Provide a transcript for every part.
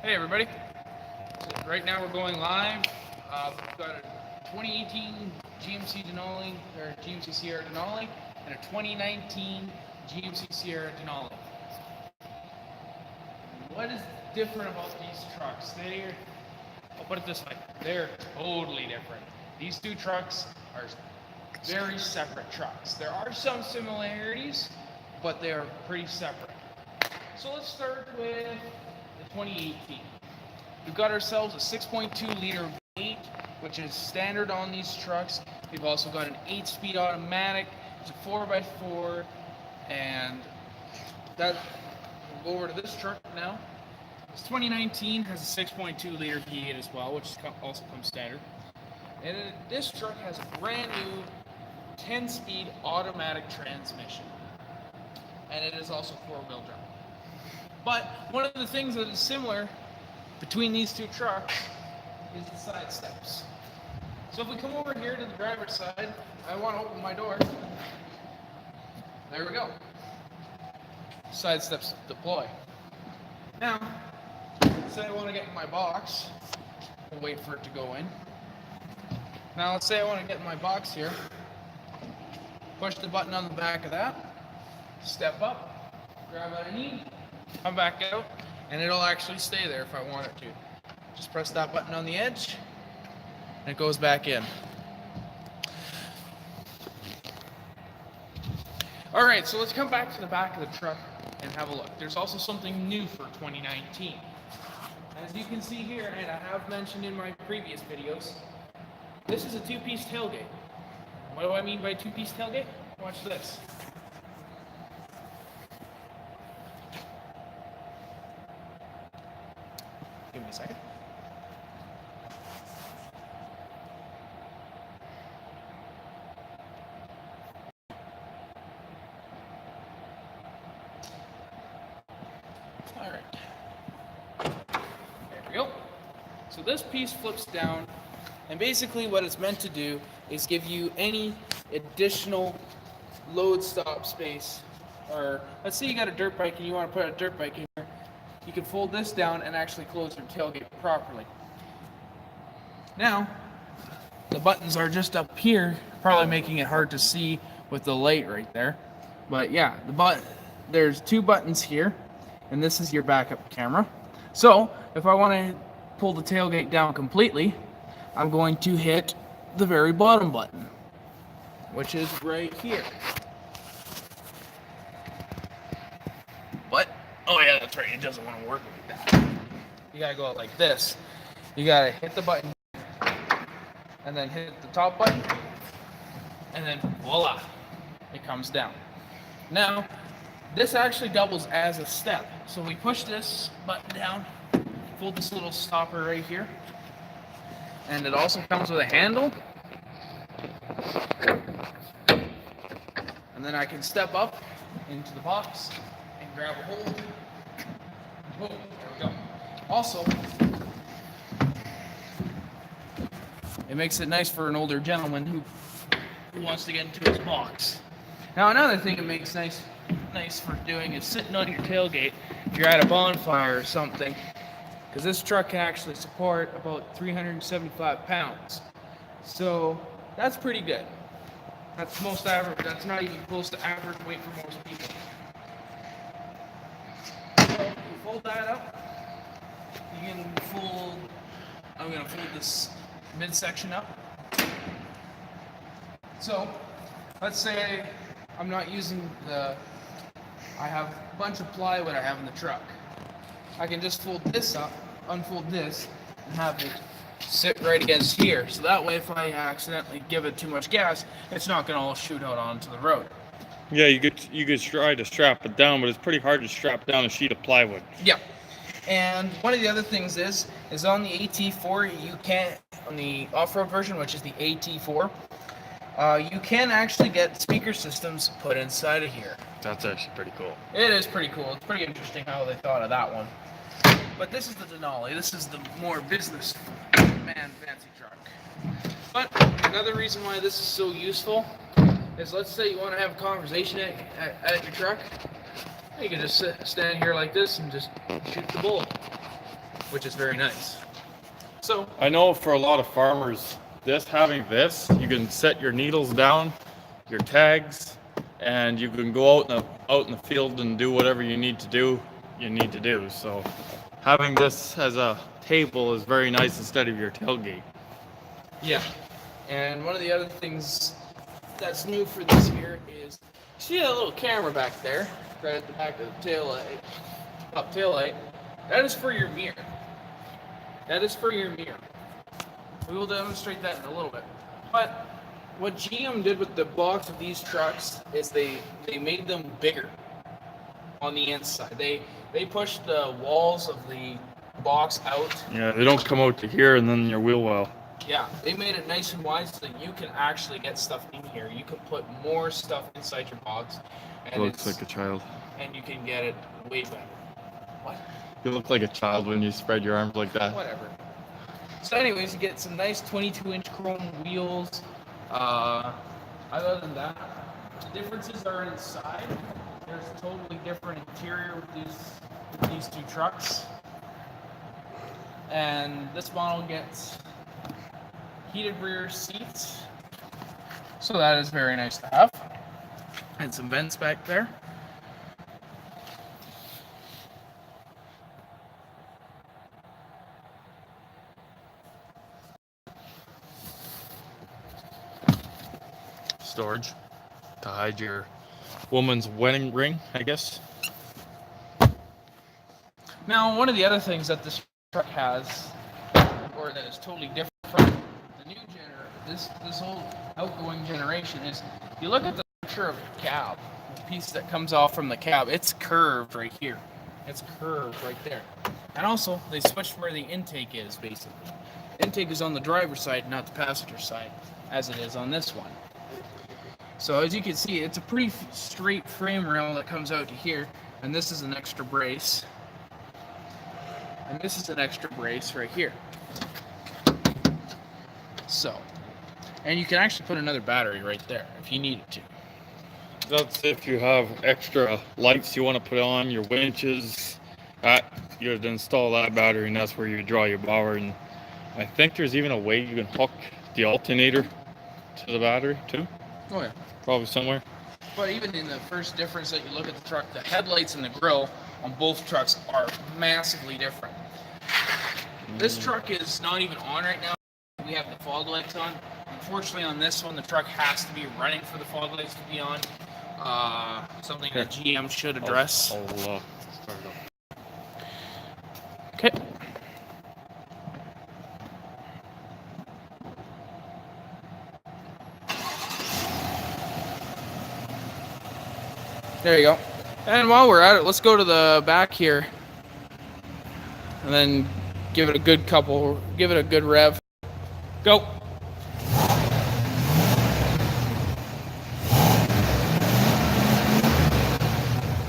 Hey everybody, so right now we're going live. We've got a 2018 GMC Denali, or GMC Sierra Denali, and a 2019 GMC Sierra Denali. What is different about these trucks? I'll put it this way, they're totally different. These two trucks are very separate trucks. There are some similarities, but they are pretty separate. So let's start with the 2018. We've got ourselves a 6.2 liter V8, which is standard on these trucks. We've also got an 8-speed automatic. It's a 4x4, and that we'll go over to this truck now. This 2019 has a 6.2 liter V8 as well, which also comes standard. And this truck has a brand new 10-speed automatic transmission, and it is also 4-wheel drive. But one of the things that is similar between these two trucks is the side steps. So if we come over here to the driver's side, I want to open my door. There we go. Side steps deploy. Now, say I want to get in my box. We'll wait for it to go in. Now let's say I want to get in my box here. Push the button on the back of that. Step up. Grab what I need. Come back out, and it'll actually stay there if I want it to. Just press that button on the edge, and it goes back in. Alright, so let's come back to the back of the truck and have a look. There's also something new for 2019. As you can see here, and I have mentioned in my previous videos, this is a two-piece tailgate. What do I mean by two-piece tailgate? Watch this. Give me a second. All right. There we go. So this piece flips down, and basically what it's meant to do is give you any additional load stop space. Or let's say you got a dirt bike and you want to put a dirt bike in here. You can fold this down and actually close your tailgate properly. Now, the buttons are just up here, probably making it hard to see with the light right there. But yeah, there's two buttons here, and this is your backup camera. So, if I want to pull the tailgate down completely, I'm going to hit the very bottom button, which is right here. But oh yeah, that's right, it doesn't want to work like that. You gotta go out like this. You gotta hit the button, and then hit the top button, and then voila, it comes down. Now, this actually doubles as a step. So we push this button down, fold this little stopper right here, and it also comes with a handle. And then I can step up into the box and grab a hold. Boom, there we go. Also, it makes it nice for an older gentleman who wants to get into his box. Now another thing it makes nice for doing is sitting on your tailgate if you're at a bonfire or something, because this truck can actually support about 375 pounds. So that's pretty good. That's most average. That's not even close to average weight for most people. So you fold that up. You can fold. I'm gonna fold this midsection up. So let's say I'm not using I have a bunch of plywood I have in the truck. I can just fold this up, unfold this, and have it sit right against here. So that way if I accidentally give it too much gas, it's not going to all shoot out onto the road. Yeah, you could try to strap it down, but it's pretty hard to strap down a sheet of plywood. Yeah. And one of the other things is on the AT4, you can't, on the off-road version, which is the AT4, you can actually get speaker systems put inside of here. That's actually pretty cool. It is pretty cool. It's pretty interesting how they thought of that one. But this is the Denali. This is the more business man fancy truck. But another reason why this is so useful is, let's say you want to have a conversation at your truck. You can just stand here like this and just shoot the bull. which is very nice. So I know for a lot of farmers, having this, you can set your needles down, your tags, and you can go out in the field and do whatever you need to do. So having this as a table is very nice instead of your tailgate. yeah, and one of the other things that's new for this here is, see that little camera back there, right at the back of the tail light? That is for your mirror. That is for your mirror. We will demonstrate that in a little bit. But what GM did with the box of these trucks is they made them bigger on the inside. They pushed the walls of the box out. Yeah, they don't come out to here and then your wheel well. Yeah, they made it nice and wide so that you can actually get stuff in here. You can put more stuff inside your box. And Looks like a child. And you can get it way better. What? You look like a child when you spread your arms like that. Whatever. So anyways, you get some nice 22-inch chrome wheels. Other than that, the differences are inside. There's a totally different interior with these two trucks. And this model gets heated rear seats. So that is very nice to have. And some vents back there. Storage to hide your woman's wedding ring, I guess. Now, one of the other things that this truck has, or that is totally different from the new this whole outgoing generation, is you look at the picture of the cab, the piece that comes off from the cab, it's curved right here. It's curved right there. And also, they switched where the intake is, basically. Intake is on the driver's side, not the passenger side, as it is on this one. So as you can see, it's a pretty straight frame rail that comes out to here, and this is an extra brace. And this is an extra brace right here. So, and you can actually put another battery right there if you needed to. That's if you have extra lights you want to put on, your winches, you would install that battery, and that's where you draw your power. And I think there's even a way you can hook the alternator to the battery too. Oh yeah. Probably somewhere. But even in the first difference that you look at the truck, the headlights and the grille on both trucks are massively different. This truck is not even on right now. We have the fog lights on. Unfortunately, on this one, the truck has to be running for the fog lights to be on. Something that GM should address. I'll start it up. Okay. There you go. And while we're at it, let's go to the back here. And then give it a good rev. Go.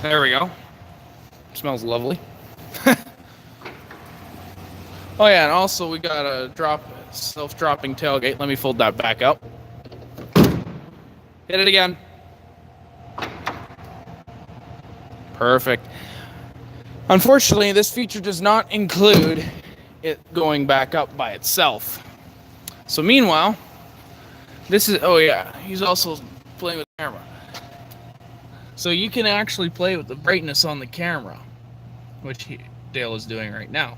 There we go. Smells lovely. Oh yeah, and also we got a self-dropping tailgate. Let me fold that back up. Hit it again. Perfect. Unfortunately, this feature does not include it going back up by itself. So meanwhile, this is, oh yeah, he's also playing with the camera. So you can actually play with the brightness on the camera, which Dale is doing right now.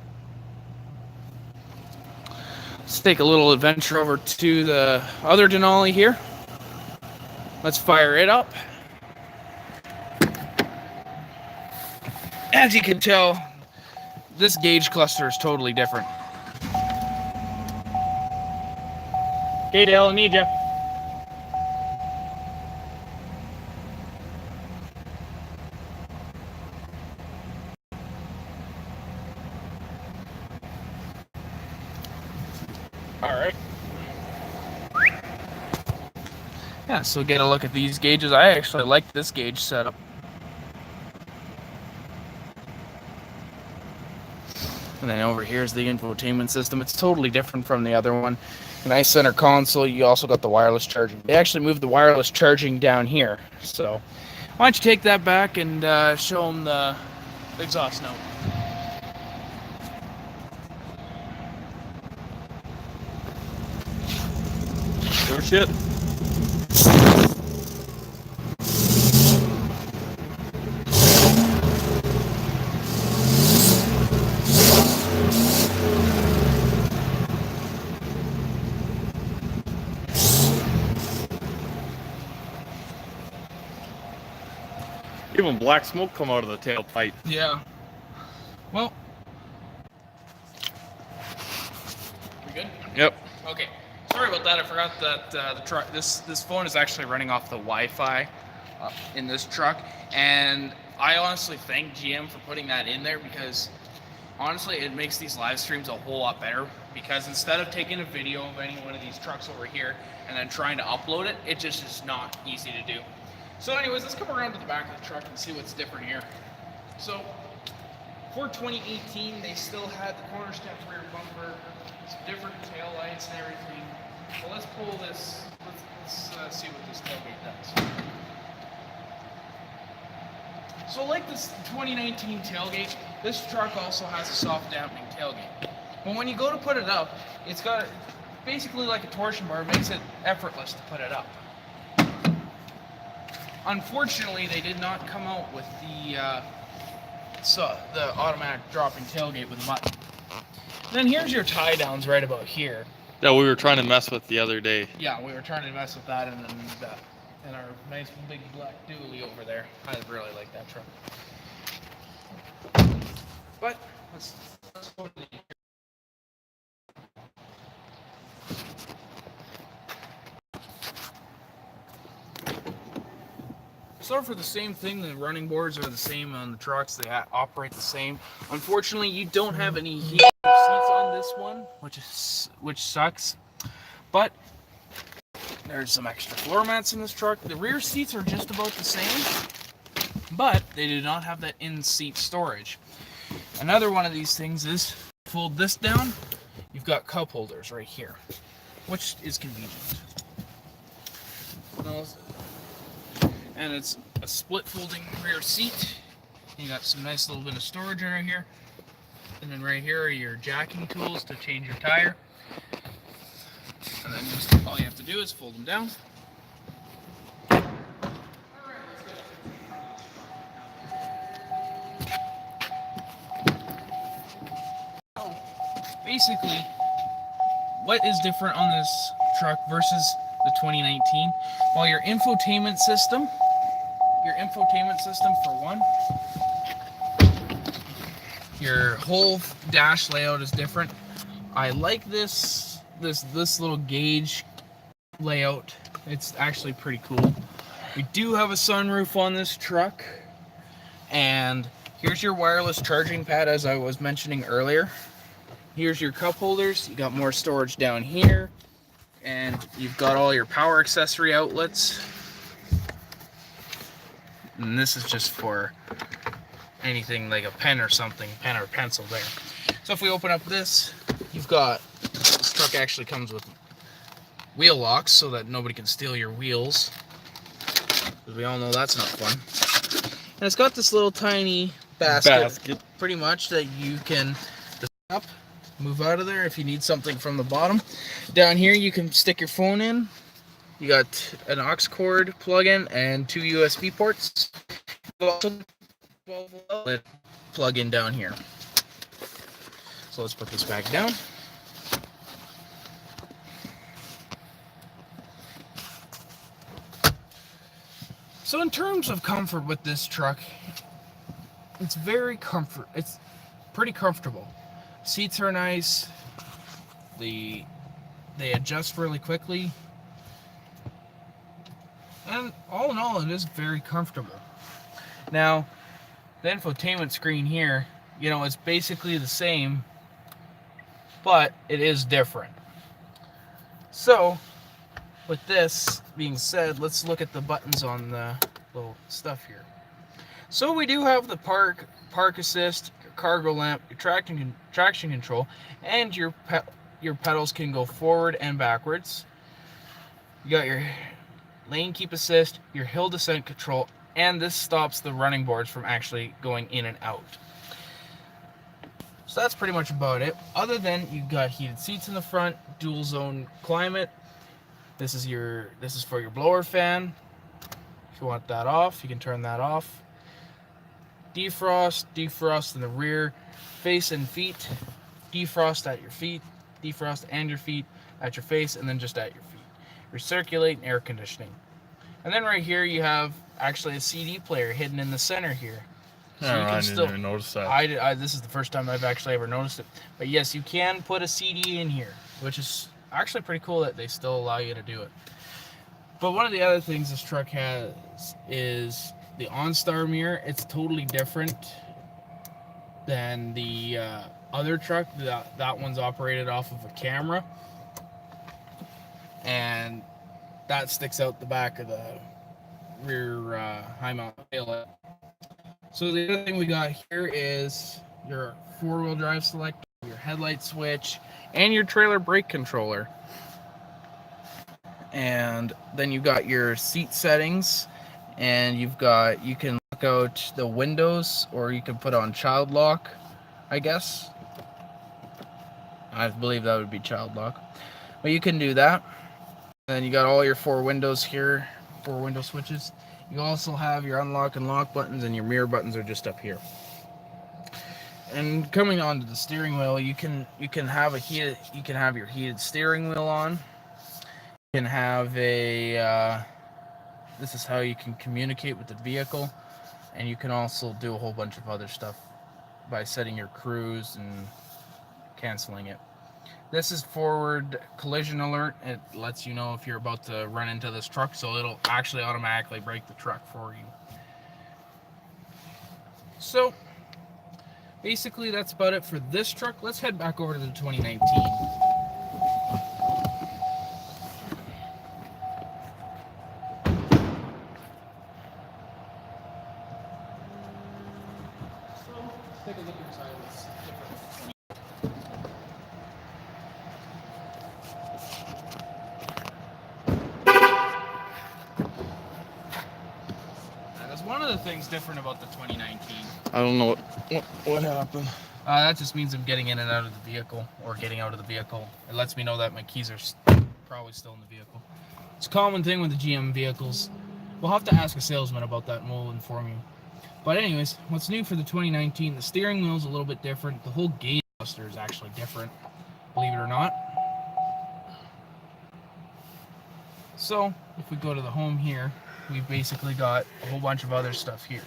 Let's take a little adventure over to the other Denali here. Let's fire it up. As you can tell, this gauge cluster is totally different. Okay, Dale, I need you. All right. Yeah, so get a look at these gauges. I actually like this gauge setup. And then over here is the infotainment system. It's totally different from the other one. Nice center console. You also got the wireless charging. They actually moved the wireless charging down here. So why don't you take that back and show them the exhaust note. No shit. Even black smoke come out of the tailpipe. Yeah. Well. We good? Yep. Okay. Sorry about that. I forgot that the truck. This phone is actually running off the Wi-Fi in this truck, and I honestly thank GM for putting that in there, because honestly, it makes these live streams a whole lot better. Because instead of taking a video of any one of these trucks over here and then trying to upload it, it just is not easy to do. So anyways, let's come around to the back of the truck and see what's different here. So for 2018, they still had the corner step rear bumper, some different tail lights and everything. So let's pull this, let's see what this tailgate does. So like this 2019 tailgate, this truck also has a soft dampening tailgate. But when you go to put it up, it's got basically like a torsion bar. It makes it effortless to put it up. Unfortunately, they did not come out with the automatic dropping tailgate with a button. And then here's your tie downs right about here. Yeah, we were trying to mess with the other day. Yeah, we were trying to mess with that, and then and our nice big black dually over there. I really like that truck. But let's go to the Start for the same thing. The running boards are the same on the trucks. They operate the same. Unfortunately, you don't have any heated seats on this one, which sucks. But there's some extra floor mats in this truck. The rear seats are just about the same, but they do not have that in-seat storage. Another one of these things is, fold this down, you've got cup holders right here, which is convenient. And it's a split folding rear seat. You got some nice little bit of storage right here. And then right here are your jacking tools to change your tire. And then just all you have to do is fold them down. Basically, what is different on this truck versus the 2019? Well, your infotainment system for one. Your whole dash layout is different. I like this little gauge layout. It's actually pretty cool. We do have a sunroof on this truck, and here's your wireless charging pad, as I was mentioning earlier. Here's your cup holders. You got more storage down here, and you've got all your power accessory outlets. And this is just for anything like a pen or something, pen or pencil there. So if we open up this, you've got, this truck actually comes with wheel locks so that nobody can steal your wheels, because we all know that's not fun. And it's got this little tiny basket. Pretty much, that you can just up, move out of there if you need something from the bottom. Down here you can stick your phone in. You got an aux cord plug-in and 2 USB ports. Also 12-volt outlet plug-in down here. So let's put this back down. So in terms of comfort with this truck, it's pretty comfortable. Seats are nice. They adjust really quickly. And all in all, it is very comfortable. Now, the infotainment screen here, you know, it's basically the same, but it is different. So, with this being said, let's look at the buttons on the little stuff here. So we do have the park assist, your cargo lamp, your traction control, and your pedals can go forward and backwards. You got your lane keep assist, your hill descent control, and this stops the running boards from actually going in and out. So that's pretty much about it. Other than you've got heated seats in the front, dual zone climate. This is for your blower fan. If you want that off, you can turn that off. Defrost in the rear, face and feet. Defrost at your feet, defrost and your feet, at your face, and then just at your feet. Recirculate and air conditioning. And then right here you have actually a CD player hidden in the center here. So you can I didn't even notice that. This is the first time I've actually ever noticed it. But yes, you can put a CD in here, which is actually pretty cool that they still allow you to do it. But one of the other things this truck has is the Onstar Mirror. It's totally different than the other truck. That one's operated off of a camera, and that sticks out the back of the rear high mount taillight. So the other thing we got here is your 4-wheel drive selector, your headlight switch, and your trailer brake controller. And then you've got your seat settings, and you can lock out the windows, or you can put on child lock, I guess. I believe that would be child lock. But you can do that. And then you got all your 4 windows here, 4 window switches. You also have your unlock and lock buttons, and your mirror buttons are just up here. And coming on to the steering wheel, you can have your heated steering wheel on. You can have this is how you can communicate with the vehicle, and you can also do a whole bunch of other stuff by setting your cruise and canceling it. This is forward collision alert. It lets you know if you're about to run into this truck, so it'll actually automatically brake the truck for you. So basically that's about it for this truck. Let's head back over to the 2019. Take a look inside this different. That's one of the things different about the 2019. I don't know what happened. That just means I'm getting in and out of the vehicle, or getting out of the vehicle. It lets me know that my keys are probably still in the vehicle. It's a common thing with the GM vehicles. We'll have to ask a salesman about that, and we'll inform you. But anyways, what's new for the 2019, the steering wheel is a little bit different. The whole gauge cluster is actually different, believe it or not. So, if we go to the home here, we've basically got a whole bunch of other stuff here.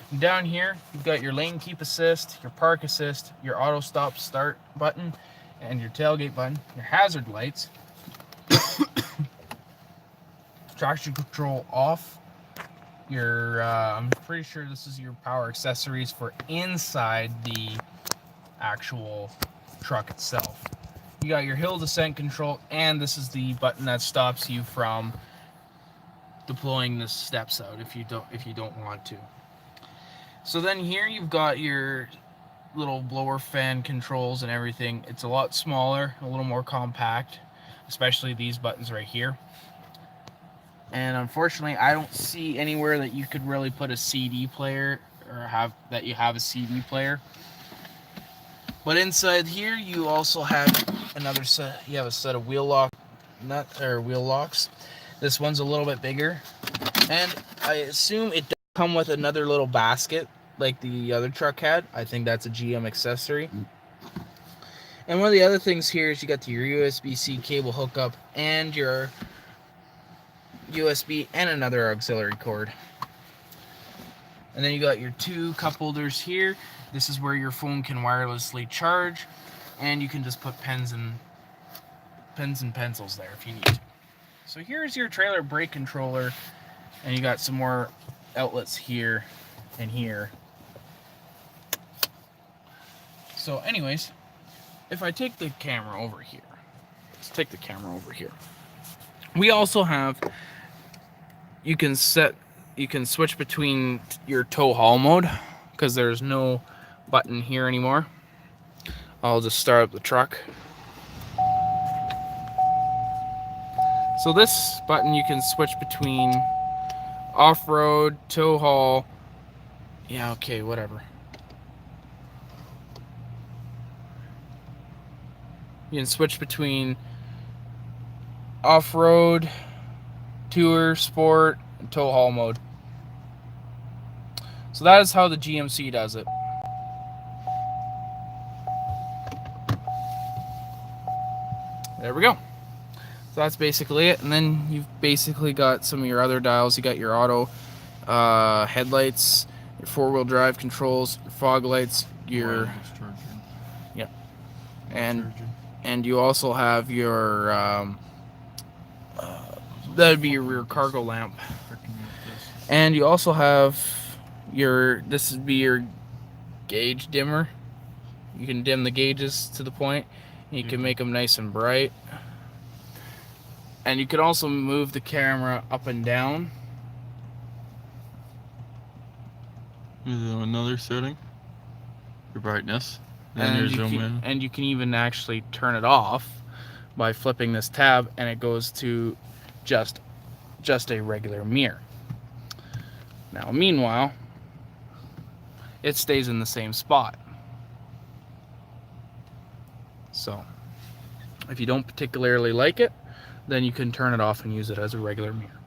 And down here, you've got your lane keep assist, your park assist, your auto stop start button, and your tailgate button, your hazard lights, traction control off, your I'm pretty sure this is your power accessories for inside the actual truck itself. You got your hill descent control, and this is the button that stops you from deploying the steps out if you don't want to. So then here you've got your little blower fan controls and everything. It's a lot smaller, a little more compact, especially these buttons right here. And unfortunately, I don't see anywhere that you could really put a CD player, or have a CD player. But inside here, you also have another set. You have a set of wheel locks. This one's a little bit bigger, and I assume it does come with another little basket like the other truck had. I think that's a GM accessory. And one of the other things here is you got your USB-C cable hookup, and your USB and another auxiliary cord. And then you got your 2 cup holders here. This is where your phone can wirelessly charge, and you can just put pens and pencils there if you need to. So here's your trailer brake controller, and you got some more outlets here and here. So anyways, if I take the camera over here, let's take the camera over here. We also have, you can switch between your tow haul mode, because there's no button here anymore. I'll just start up the truck. So this button, you can switch between off-road, tow haul. Yeah, okay, whatever. You can switch between off-road, tour, sport, and tow haul mode. So that is how the GMC does it. There we go. So that's basically it. And then you've basically got some of your other dials. You got your auto headlights, your four-wheel drive controls, your fog lights, your and you also have your that'd be your rear cargo lamp. And you also have this would be your gauge dimmer. You can dim the gauges to the point. You can make them nice and bright. And you can also move the camera up and down. Another setting. Your brightness. And you can even actually turn it off by flipping this tab, and it goes to just a regular mirror. Now, meanwhile, it stays in the same spot. So, if you don't particularly like it, then you can turn it off and use it as a regular mirror.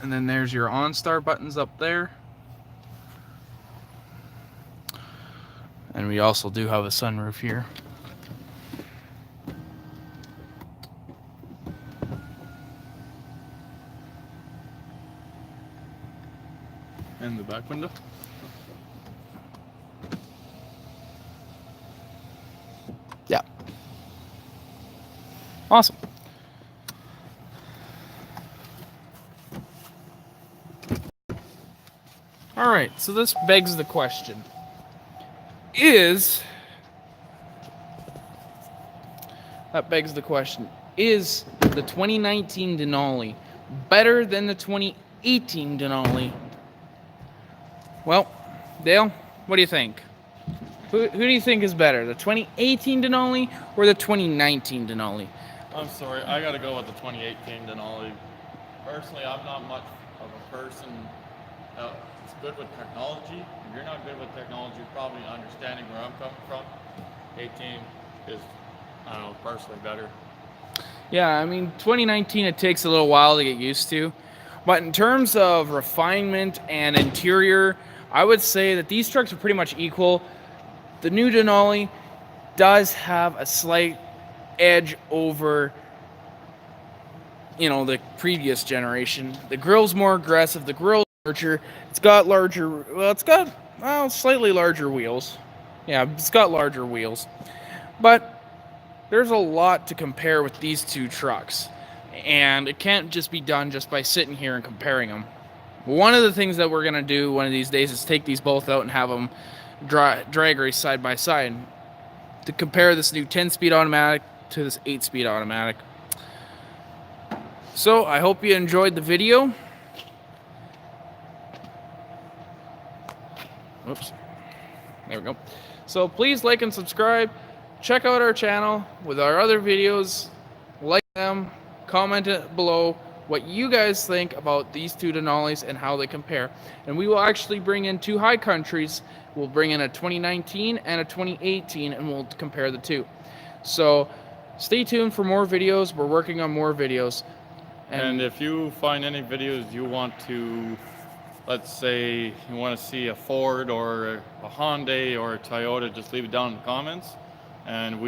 And then there's your OnStar buttons up there. And we also do have a sunroof here. And the back window. Yeah. Awesome. All right, so this begs the question. Is the 2019 Denali better than the 2018 Denali? Well, Dale, what do you think? Who do you think is better, the 2018 Denali or the 2019 Denali? I'm sorry, I gotta go with the 2018 Denali. Personally, I'm not much of a person that's good with technology. If you're not good with technology, you're probably understanding where I'm coming from. 18 is, I don't know, personally better. Yeah, I mean, 2019, it takes a little while to get used to. But in terms of refinement and interior, I would say that these trucks are pretty much equal. The new Denali does have a slight edge over, the previous generation. The grille's more aggressive. The grille's larger. It's got slightly larger wheels. Yeah, it's got larger wheels. But there's a lot to compare with these two trucks. And it can't just be done just by sitting here and comparing them. One of the things that we're going to do one of these days is take these both out and have them drag race side by side to compare this new 10-speed automatic to this 8-speed automatic. So I hope you enjoyed the video. Oops. There we go. So please like and subscribe. Check out our channel with our other videos. Like them. Comment it below what you guys think about these two Denalis and how they compare. And we will actually bring in two high countries. We'll bring in a 2019 and a 2018, and we'll compare the two. So stay tuned for more videos. We're working on more videos. And if you find any videos you want to, let's say you want to see a Ford or a Hyundai or a Toyota, just leave it down in the comments, and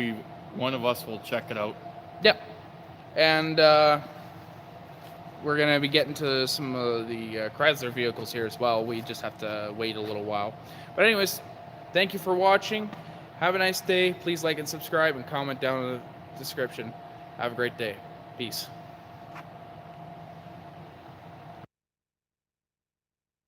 one of us will check it out. Yep. And we're going to be getting to some of the Chrysler vehicles here as well. We just have to wait a little while. But anyways, thank you for watching. Have a nice day. Please like and subscribe and comment down in the description. Have a great day. Peace.